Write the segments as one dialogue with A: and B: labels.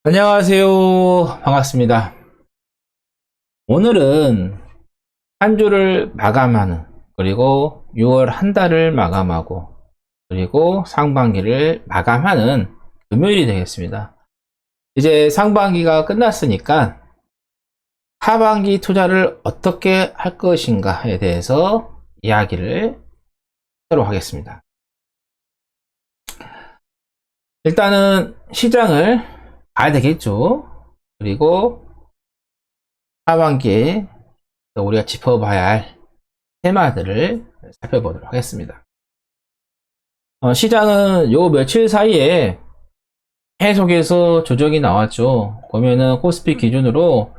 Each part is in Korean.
A: 안녕하세요. 반갑습니다. 오늘은 한 주를 마감하는, 그리고 6월 한 달을 마감하고, 그리고 상반기를 마감하는 금요일이 되겠습니다. 이제 상반기가 끝났으니까 하반기 투자를 어떻게 할 것인가에 대해서 이야기를 하도록 하겠습니다. 일단은 시장을 봐야 되겠죠. 그리고 하반기에 우리가 짚어봐야 할 테마들을 살펴보도록 하겠습니다. 시장은 요 며칠 사이에 계속해서 조정이 나왔죠. 보면은 코스피 기준으로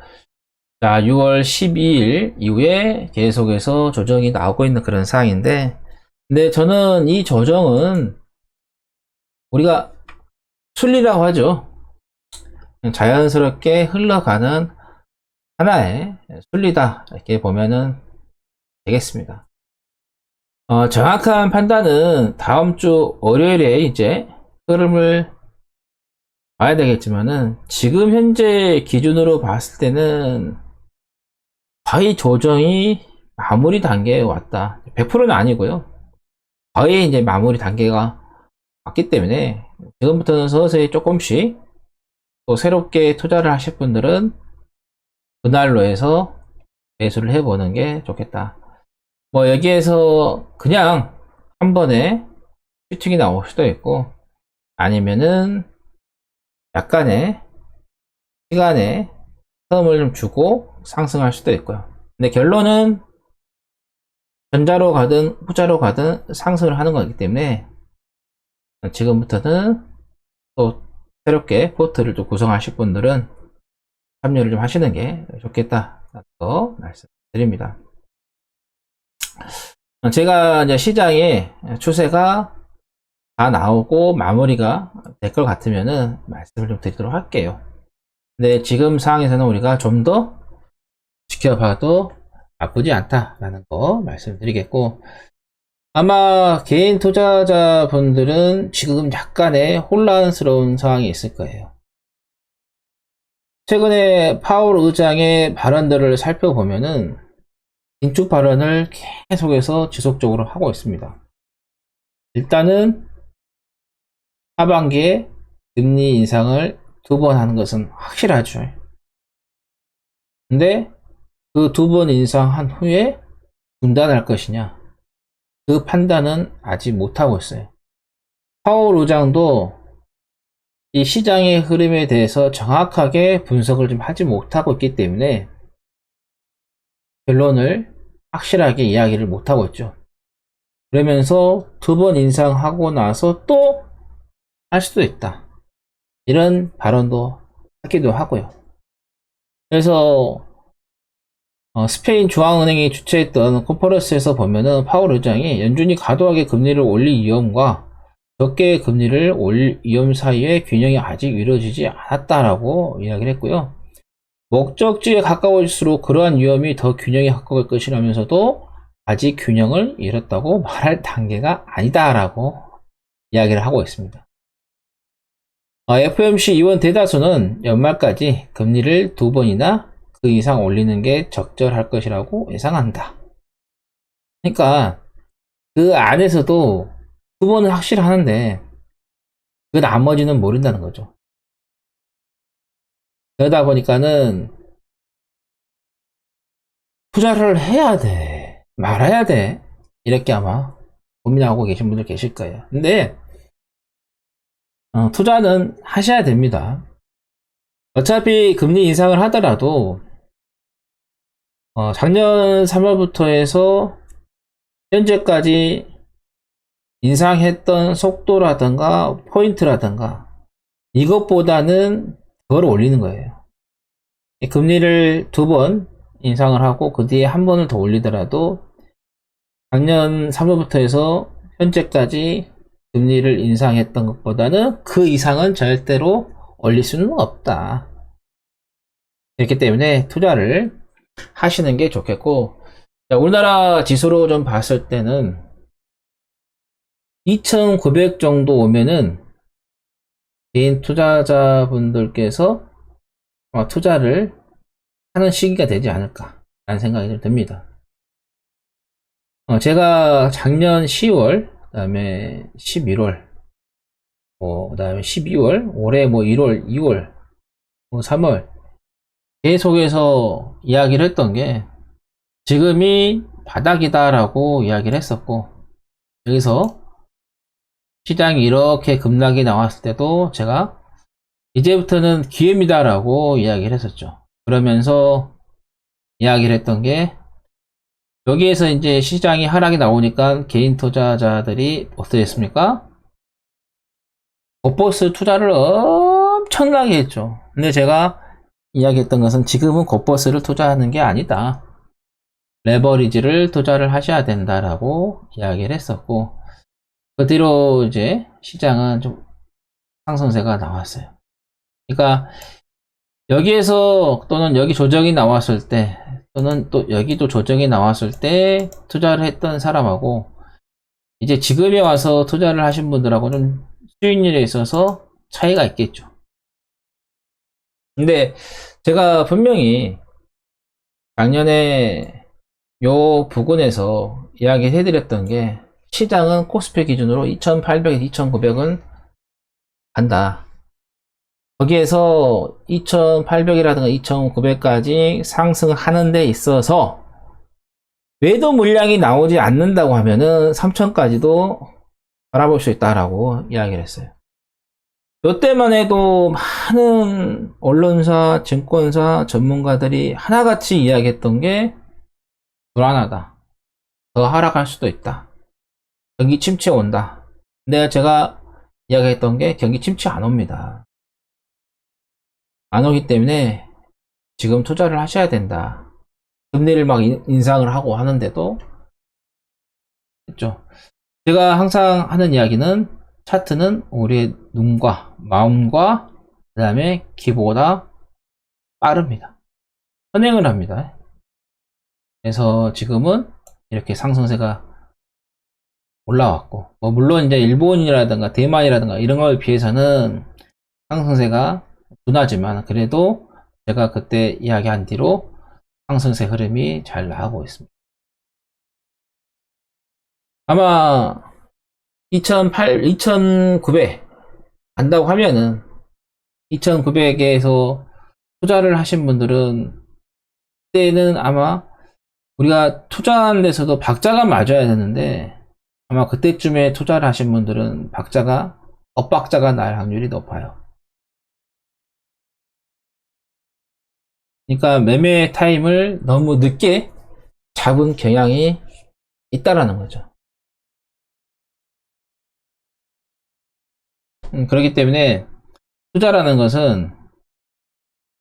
A: 자 6월 12일 이후에 계속해서 조정이 나오고 있는 그런 상황인데, 근데 저는 이 조정은 우리가 순리라고 하죠. 자연스럽게 흘러가는 하나의 순리다, 이렇게 보면은 되겠습니다. 정확한 판단은 다음 주 월요일에 이제 흐름을 봐야 되겠지만은, 지금 현재 기준으로 봤을 때는 거의 조정이 마무리 단계에 왔다. 100%는 아니고요. 거의 이제 마무리 단계가 왔기 때문에 지금부터는 서서히 조금씩 또 새롭게 투자를 하실 분들은 그날로 해서 매수를 해보는 게 좋겠다. 뭐 여기에서 그냥 한 번에 슈팅이 나올 수도 있고, 아니면은 약간의 시간에 텀을 좀 주고 상승할 수도 있고요. 근데 결론은 전자로 가든 후자로 가든 상승을 하는 거기 때문에 지금부터는 또 새롭게 포트를 또 구성하실 분들은 참여를 좀 하시는 게 좋겠다고 말씀드립니다. 제가 이제 시장의 추세가 다 나오고 마무리가 될 것 같으면은 말씀을 좀 드리도록 할게요. 근데 지금 상황에서는 우리가 좀 더 지켜봐도 나쁘지 않다라는 거 말씀드리겠고, 아마 개인 투자자분들은 지금 약간의 혼란스러운 상황이 있을 거예요. 최근에 파월 의장의 발언들을 살펴보면은 긴축 발언을 계속해서 지속적으로 하고 있습니다. 일단은 하반기에 금리 인상을 2번 하는 것은 확실하죠. 근데 그 2번 인상한 후에 중단할 것이냐, 그 판단은 아직 못하고 있어요. 파월 의장도 이 시장의 흐름에 대해서 정확하게 분석을 좀 하지 못하고 있기 때문에 결론을 확실하게 이야기를 못하고 있죠. 그러면서 2번 인상하고 나서 또 할 수도 있다, 이런 발언도 하기도 하고요. 그래서 스페인 중앙은행이 주최했던 컨퍼런스에서 보면은 파월 의장이 연준이 과도하게 금리를 올릴 위험과 적게 금리를 올릴 위험 사이의 균형이 아직 이루어지지 않았다라고 이야기를 했고요. 목적지에 가까워질수록 그러한 위험이 더 균형에 가까울 것이라면서도 아직 균형을 잃었다고 말할 단계가 아니다라고 이야기를 하고 있습니다. FOMC 의원 대다수는 연말까지 금리를 2번이나 그 이상 올리는 게 적절할 것이라고 예상한다. 그러니까 그 안에서도 2번은 확실하는데 그 나머지는 모른다는 거죠. 그러다 보니까는 투자를 해야 돼, 말아야 돼, 이렇게 아마 고민하고 계신 분들 계실 거예요. 근데 투자는 하셔야 됩니다. 어차피 금리 인상을 하더라도 작년 3월부터 해서 현재까지 인상했던 속도라든가 포인트라든가 이것보다는 덜 올리는 거예요. 금리를 2번 인상을 하고 그 뒤에 한 번을 더 올리더라도 작년 3월부터 해서 현재까지 금리를 인상했던 것보다는 그 이상은 절대로 올릴 수는 없다. 그렇기 때문에 투자를 하시는 게 좋겠고, 우리나라 지수로 좀 봤을 때는 2900 정도 오면은 개인 투자자분들께서 아마 투자를 하는 시기가 되지 않을까 라는 생각이 좀 듭니다. 제가 작년 10월, 그 다음에 11월, 그 다음에 12월, 올해 1월, 2월, 3월, 계속해서 이야기를 했던 게, 지금이 바닥이다라고 이야기를 했었고, 여기서 시장이 이렇게 급락이 나왔을 때도 제가 이제부터는 기회입니다라고 이야기를 했었죠. 그러면서 이야기를 했던 게, 여기에서 이제 시장이 하락이 나오니까 개인 투자자들이 어떻게 했습니까? 겉버스 투자를 엄청나게 했죠. 근데 제가 이야기했던 것은 지금은 겉버스를 투자하는 게 아니다. 레버리지를 투자를 하셔야 된다라고 이야기를 했었고, 그 뒤로 이제 시장은 좀 상승세가 나왔어요. 그러니까 여기에서 또는 여기 조정이 나왔을 때 또는 또 여기도 조정이 나왔을 때 투자를 했던 사람하고 이제 지금에 와서 투자를 하신 분들하고 좀 수익률에 있어서 차이가 있겠죠. 근데 제가 분명히 작년에 요 부근에서 이야기 해드렸던 게 시장은 코스피 기준으로 2800에서 2900은 간다. 거기에서 2800이라든가 2900까지 상승하는 데 있어서 매도 물량이 나오지 않는다고 하면은 3000까지도 바라볼 수 있다라고 이야기를 했어요. 이때만 해도 많은 언론사, 증권사, 전문가들이 하나같이 이야기했던 게 불안하다. 더 하락할 수도 있다. 경기 침체 온다. 근데 제가 이야기했던 게 경기 침체 안 옵니다. 안 오기 때문에 지금 투자를 하셔야 된다. 금리를 막 인상을 하고 하는데도 그렇죠. 제가 항상 하는 이야기는 차트는 우리의 눈과 마음과 그 다음에 기보다 빠릅니다. 선행을 합니다. 그래서 지금은 이렇게 상승세가 올라왔고 물론 이제 일본이라든가 대만이라든가 이런 거에 비해서는 상승세가 둔하지만 그래도 제가 그때 이야기한 뒤로 상승세 흐름이 잘 나가고 있습니다. 아마 2900 간다고 하면은 2900에서 투자를 하신 분들은 그때는 아마 우리가 투자하는 데서도 박자가 맞아야 되는데 아마 그때쯤에 투자를 하신 분들은 박자가 엇박자가 날 확률이 높아요. 그러니까 매매 타임을 너무 늦게 잡은 경향이 있다라는 거죠. 그렇기 때문에 투자라는 것은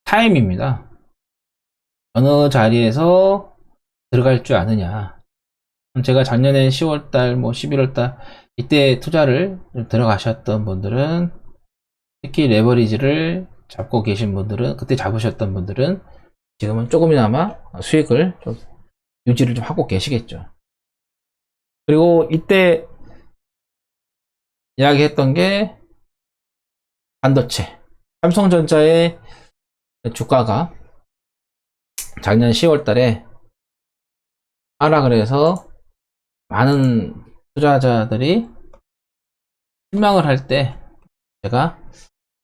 A: 타임입니다. 어느 자리에서 들어갈 줄 아느냐. 제가 작년에 10월달, 11월달 이때 투자를 들어가셨던 분들은 특히 레버리지를 잡고 계신 분들은 그때 잡으셨던 분들은 지금은 조금이나마 수익을 좀 유지를 좀 하고 계시겠죠. 그리고 이때 이야기했던 게 반도체 삼성전자의 주가가 작년 10월 달에 하락을 해서 많은 투자자들이 실망을 할 때 제가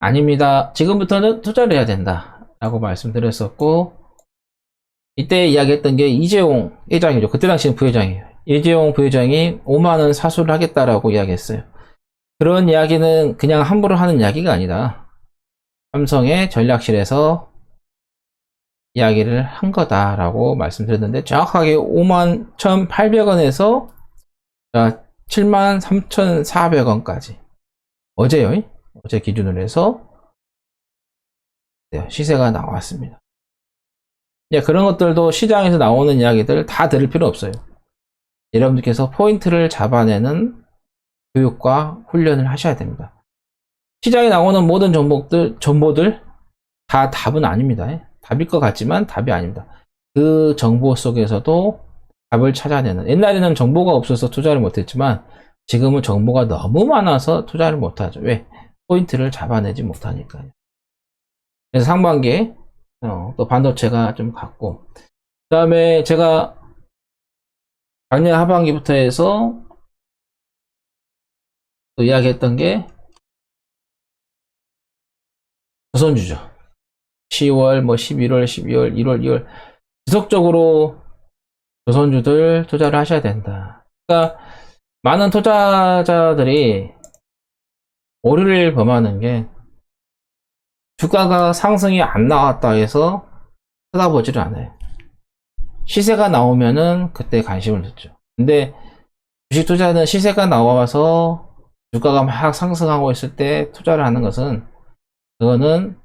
A: 아닙니다. 지금부터는 투자를 해야 된다 라고 말씀드렸었고 이때 이야기했던 게 이재용 회장이죠. 그때 당시는 부회장이에요. 이재용 부회장이 5만원 사수를 하겠다라고 이야기했어요. 그런 이야기는 그냥 함부로 하는 이야기가 아니다. 삼성의 전략실에서 이야기를 한 거다라고 말씀드렸는데 정확하게 5만 1,800원에서 73,400원까지 어제요. 어제 기준으로 해서 시세가 나왔습니다. 그런 것들도 시장에서 나오는 이야기들 다 들을 필요 없어요. 여러분들께서 포인트를 잡아내는 교육과 훈련을 하셔야 됩니다. 시장에 나오는 모든 정보들 다 답은 아닙니다. 답일 것 같지만 답이 아닙니다. 그 정보 속에서도 답을 찾아내는, 옛날에는 정보가 없어서 투자를 못했지만 지금은 정보가 너무 많아서 투자를 못하죠. 왜? 포인트를 잡아내지 못하니까요. 그래서 상반기에 또 반도체가 좀 갔고, 그 다음에 제가 작년 하반기부터 해서 또 이야기했던 게 조선주죠. 10월, 뭐 11월, 12월, 1월, 2월 지속적으로 조선주들 투자를 하셔야 된다. 그러니까 많은 투자자들이 오류를 범하는 게 주가가 상승이 안 나왔다 해서 쳐다보지를 않아요. 시세가 나오면은 그때 관심을 듣죠. 근데 주식 투자는 시세가 나와서 주가가 막 상승하고 있을 때 투자를 하는 것은, 그거는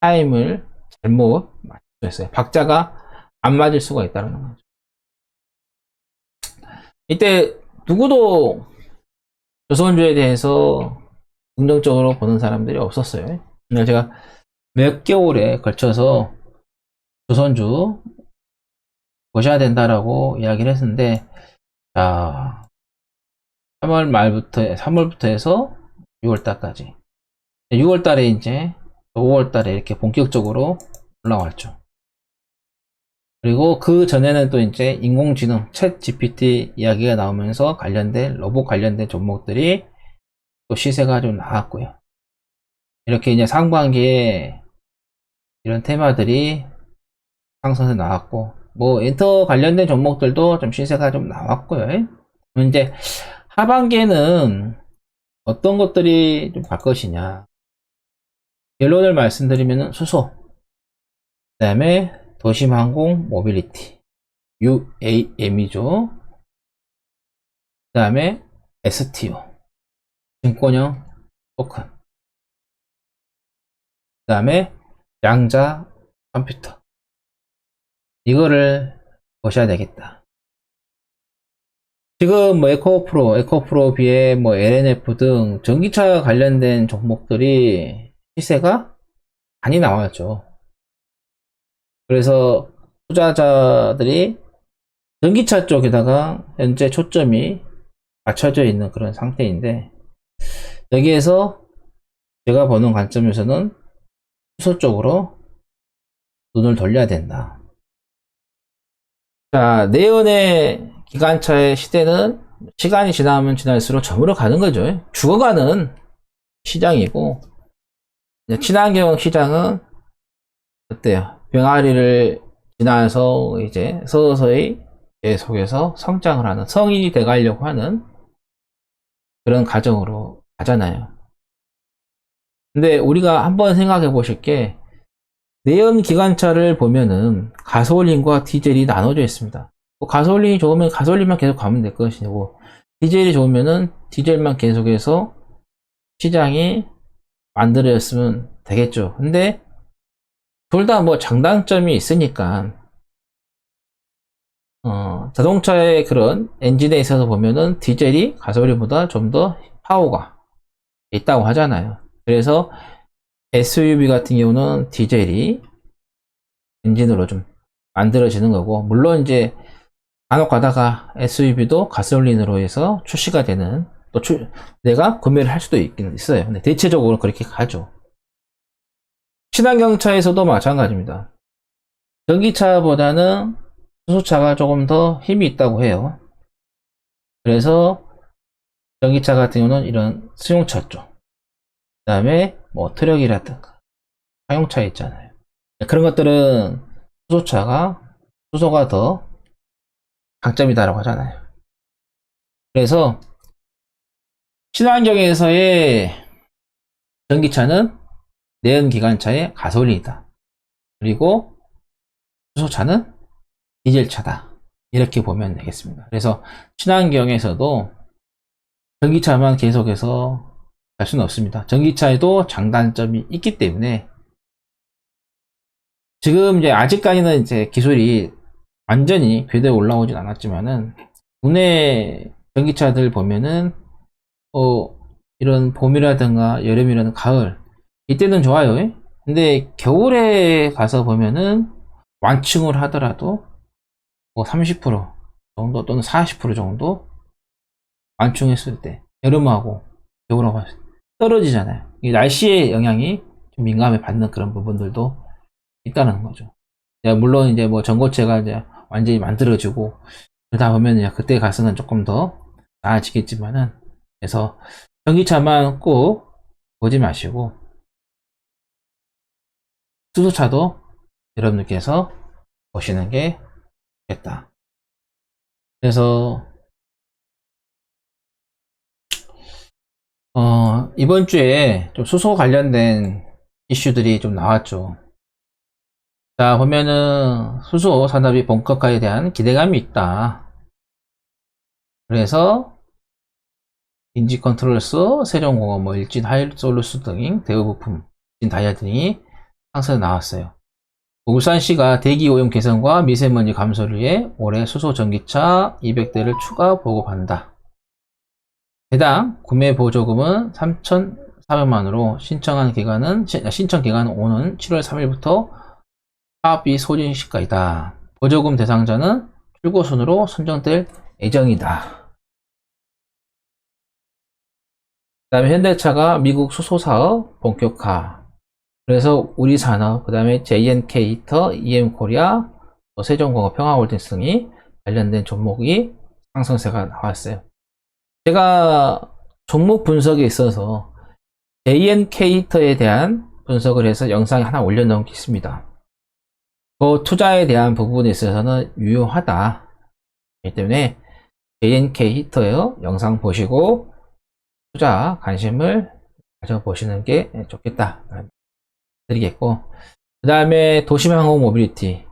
A: 타임을 잘못 맞출 수 있어요. 박자가 안 맞을 수가 있다는 거죠. 이때 누구도 조선주에 대해서 긍정적으로 보는 사람들이 없었어요. 그러니까 제가 몇 개월에 걸쳐서 조선주 보셔야 된다라고 이야기를 했는데, 자, 3월부터 해서 6월달까지. 6월달에 이제 5월달에 이렇게 본격적으로 올라왔죠. 그리고 그 전에는 또 이제 인공지능, 챗 GPT 이야기가 나오면서 관련된, 로봇 관련된 종목들이 또 시세가 좀 나왔고요. 이렇게 이제 상반기에 이런 테마들이 상승해서 나왔고, 뭐 엔터 관련된 종목들도 좀 시세가 좀 나왔고요. 이제 하반기에는 어떤 것들이 좀 갈 것이냐. 결론을 말씀드리면 수소, 그 다음에 도심항공 모빌리티, UAM이죠. 그 다음에 STO, 증권형 토큰, 그 다음에 양자 컴퓨터. 이거를 보셔야 되겠다. 지금 뭐 에코프로 비에 뭐 LNF 등 전기차 관련된 종목들이 시세가 많이 나왔죠. 그래서 투자자들이 전기차 쪽에다가 현재 초점이 맞춰져 있는 그런 상태인데, 여기에서 제가 보는 관점에서는 수소 쪽으로 눈을 돌려야 된다. 자, 내연의 기관차의 시대는 시간이 지나면 지날수록 저물어 가는 거죠. 죽어가는 시장이고, 친환경 시장은 어때요? 병아리를 지나서 이제 서서히 계속해서 성장을 하는, 성인이 돼가려고 하는 그런 과정으로 가잖아요. 근데 우리가 한번 생각해 보실 게, 내연 기관차를 보면은 가솔린과 디젤이 나눠져 있습니다. 가솔린이 좋으면 가솔린만 계속 가면 될 것이고, 디젤이 좋으면은 디젤만 계속해서 시장이 만들어졌으면 되겠죠. 근데 둘 다 뭐 장단점이 있으니까, 자동차의 그런 엔진에 있어서 보면은 디젤이 가솔린보다 좀 더 파워가 있다고 하잖아요. 그래서 SUV 같은 경우는 디젤이 엔진으로 좀 만들어지는 거고, 물론 이제 간혹 가다가 SUV도 가솔린으로 해서 출시가 되는, 또 내가 구매를 할 수도 있긴 있어요. 근데 대체적으로 그렇게 가죠. 친환경차에서도 마찬가지입니다. 전기차보다는 수소차가 조금 더 힘이 있다고 해요. 그래서 전기차 같은 경우는 이런 승용차 쪽, 그 다음에 뭐 트럭이라든가商用차 있잖아요. 그런 것들은 수소가 더 강점이다라고 하잖아요. 그래서 친환경에서의 전기차는 내연기관차의 가솔린이다. 그리고 수소차는 디젤차다. 이렇게 보면 되겠습니다. 그래서 친환경에서도 전기차만 계속해서 갈 수는 없습니다. 전기차에도 장단점이 있기 때문에, 지금 이제 아직까지는 이제 기술이 완전히 궤도에 올라오진 않았지만은, 국내 전기차들 보면은 이런 봄이라든가 여름이라든가 가을, 이때는 좋아요. 근데 겨울에 가서 보면은 완충을 하더라도 뭐 30% 정도 또는 40% 정도 완충했을 때, 여름하고 겨울하고 떨어지잖아요. 이 날씨의 영향이 좀 민감해 받는 그런 부분들도 있다는 거죠. 물론 이제 뭐 전고체가 이제 완전히 만들어지고 그러다 보면 이제 그때 가서는 조금 더 나아지겠지만은, 그래서 전기차만 꼭 보지 마시고 수소차도 여러분들께서 보시는 게 좋겠다. 그래서 이번 주에 좀 수소 관련된 이슈들이 좀 나왔죠. 자, 보면은 수소 산업이 본격화에 대한 기대감이 있다. 그래서 인지 컨트롤러스, 세종공업, 뭐 일진 하이솔루스 등 대우 부품, 일진 다이아 등이 상승에 나왔어요. 울산시가 대기 오염 개선과 미세먼지 감소를 위해 올해 수소 전기차 200대를 추가 보급한다. 해당 구매 보조금은 3,400만원으로 신청 기간은 오는 7월 3일부터 사업비 소진 시까지다. 보조금 대상자는 출고순으로 선정될 예정이다. 그 다음에 현대차가 미국 수소 사업 본격화. 그래서 우리 산업, 그 다음에 JNK 히터, EM코리아, 세종공업, 평화홀딩스 등이 관련된 종목이 상승세가 나왔어요. 제가 종목 분석에 있어서 JNK 히터에 대한 분석을 해서 영상에 하나 올려놓은 게 있습니다. 그 투자에 대한 부분에 있어서는 유효하다. 그렇기 때문에 JNK 히터의 영상 보시고 투자 관심을 가져보시는 게 좋겠다 드리겠고, 그 다음에 도심항공 모빌리티,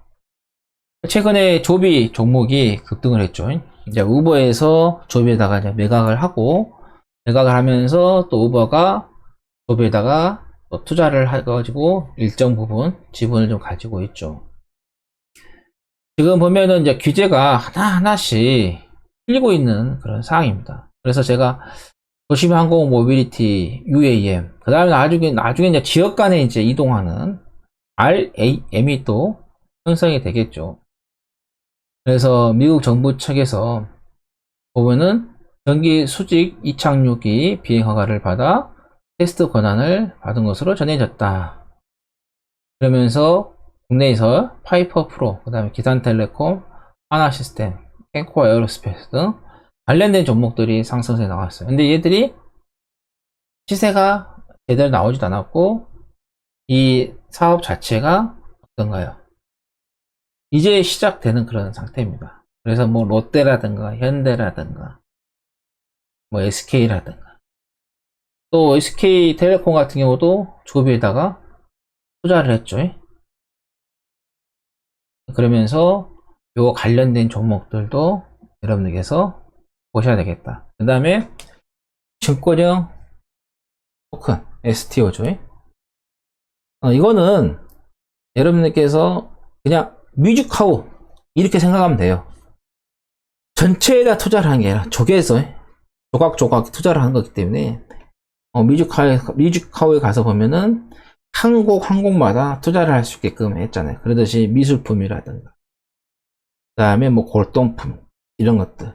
A: 최근에 조비 종목이 급등을 했죠. 이제 우버에서 조비에다가 이제 매각을 하면서 또 우버가 조비에다가 또 투자를 해가지고 일정 부분 지분을 좀 가지고 있죠. 지금 보면은 이제 규제가 하나하나씩 풀리고 있는 그런 상황입니다. 그래서 제가 도심항공 모빌리티, UAM, 그 다음에 나중에 이제 지역 간에 이제 이동하는 RAM이 또 형성이 되겠죠. 그래서 미국 정부 측에서 보면은 전기 수직 이착륙이 비행 허가를 받아 테스트 권한을 받은 것으로 전해졌다. 그러면서 국내에서 파이퍼 프로, 그 다음에 기산텔레콤, 하나시스템, 캔코 에어로스페이스 등 관련된 종목들이 상승세에 나왔어요. 근데 얘들이 시세가 제대로 나오지도 않았고 이 사업 자체가 어떤가요? 이제 시작되는 그런 상태입니다. 그래서 뭐 롯데라든가 현대라든가 뭐 SK라든가 또 SK텔레콤 같은 경우도 조비에다가 투자를 했죠. 그러면서 요 관련된 종목들도 여러분들께서 보셔야 되겠다. 그 다음에 증권형 토큰 STO죠. 이거는 여러분들께서 그냥 뮤직하우 이렇게 생각하면 돼요. 전체에다 투자를 하는 게 아니라 조개에서 조각조각 투자를 하는 거기 때문에 뮤직하우에 가서 보면은 한 곡마다 투자를 할 수 있게끔 했잖아요. 그러듯이 미술품이라든가 그 다음에 뭐 골동품 이런 것들,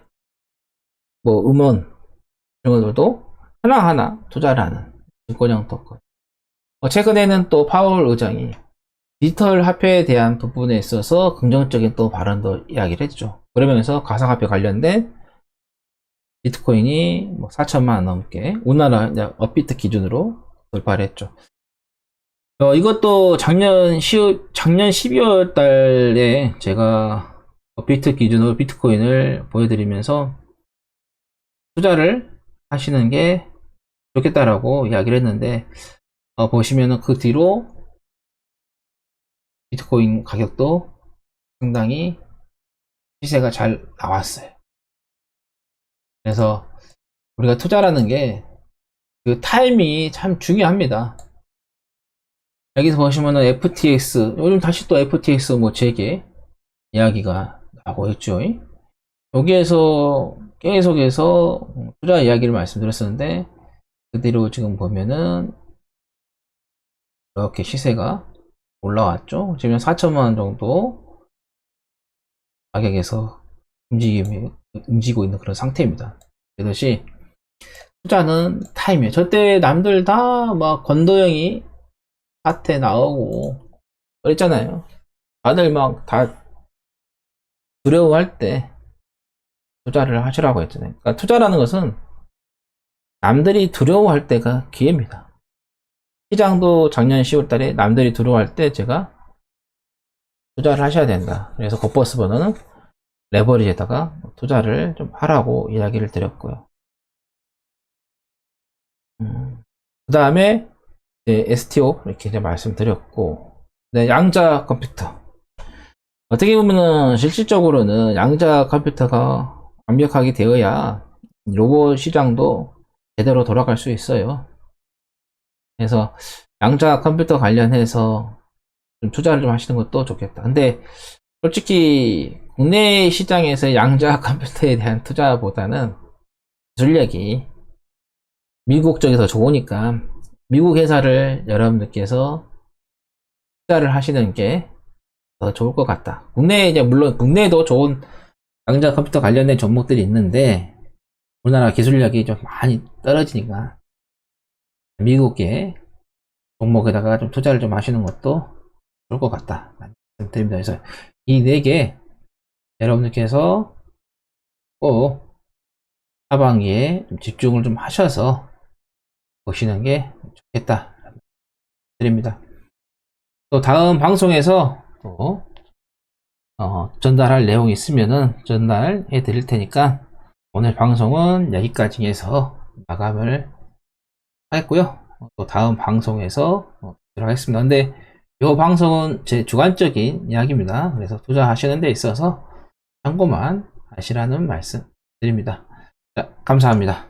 A: 뭐 음원 이런 것들도 하나하나 투자를 하는 증권형 토큰. 최근에는 또 파월 의장이 디지털 화폐에 대한 부분에 있어서 긍정적인 또 발언도 이야기를 했죠. 그러면서 가상화폐 관련된 비트코인이 뭐 4천만 원 넘게 우리나라 업비트 기준으로 돌파를 했죠. 이것도 작년 12월 달에 제가 업비트 기준으로 비트코인을 보여드리면서 투자를 하시는 게 좋겠다라고 이야기를 했는데, 보시면은 그 뒤로 비트코인 가격도 상당히 시세가 잘 나왔어요. 그래서 우리가 투자라는 게 그 타임이 참 중요합니다. 여기서 보시면은 FTX, 요즘 다시 또 FTX 뭐 재개 이야기가 나오고 있죠. 여기에서 계속해서 투자 이야기를 말씀드렸었는데, 그대로 지금 보면은 이렇게 시세가 올라왔죠. 지금 4천만원 정도 가격에서 움직이고 있는 그런 상태입니다. 그것이 투자는 타임이에요. 절대 남들 다 막 권도영이 밭에 나오고 그랬잖아요. 다들 막 다 두려워할 때 투자를 하시라고 했잖아요. 그러니까 투자라는 것은 남들이 두려워할 때가 기회입니다. 시장도 작년 10월 달에 남들이 두려워할 때 제가 투자를 하셔야 된다. 그래서 겉버스버너는 레버리지에다가 투자를 좀 하라고 이야기를 드렸고요. 그 다음에 STO 이렇게 이제 말씀드렸고, 네, 양자 컴퓨터. 어떻게 보면은 실질적으로는 양자 컴퓨터가 완벽하게 되어야 로봇 시장도 제대로 돌아갈 수 있어요. 그래서 양자 컴퓨터 관련해서 좀 투자를 좀 하시는 것도 좋겠다. 근데 솔직히 국내 시장에서 양자 컴퓨터에 대한 투자보다는 기술력이 미국 쪽이 더 좋으니까 미국 회사를 여러분들께서 투자를 하시는 게 더 좋을 것 같다. 국내에 이제 물론 국내에도 좋은 양자 컴퓨터 관련된 종목들이 있는데 우리나라 기술력이 좀 많이 떨어지니까 미국의 종목에다가 좀 투자를 좀 하시는 것도 좋을 것 같다. 말씀드립니다. 그래서 이 4개 여러분들께서 꼭 하반기에 좀 집중을 좀 하셔서 보시는 게 좋겠다. 드립니다. 또 다음 방송에서 또 전달할 내용이 있으면은 전달해 드릴 테니까 오늘 방송은 여기까지 해서 마감을 하겠고요. 또 다음 방송에서 들어가겠습니다. 근데 이 방송은 제 주관적인 이야기입니다. 그래서 투자하시는 데 있어서 참고만 하시라는 말씀 드립니다. 자, 감사합니다.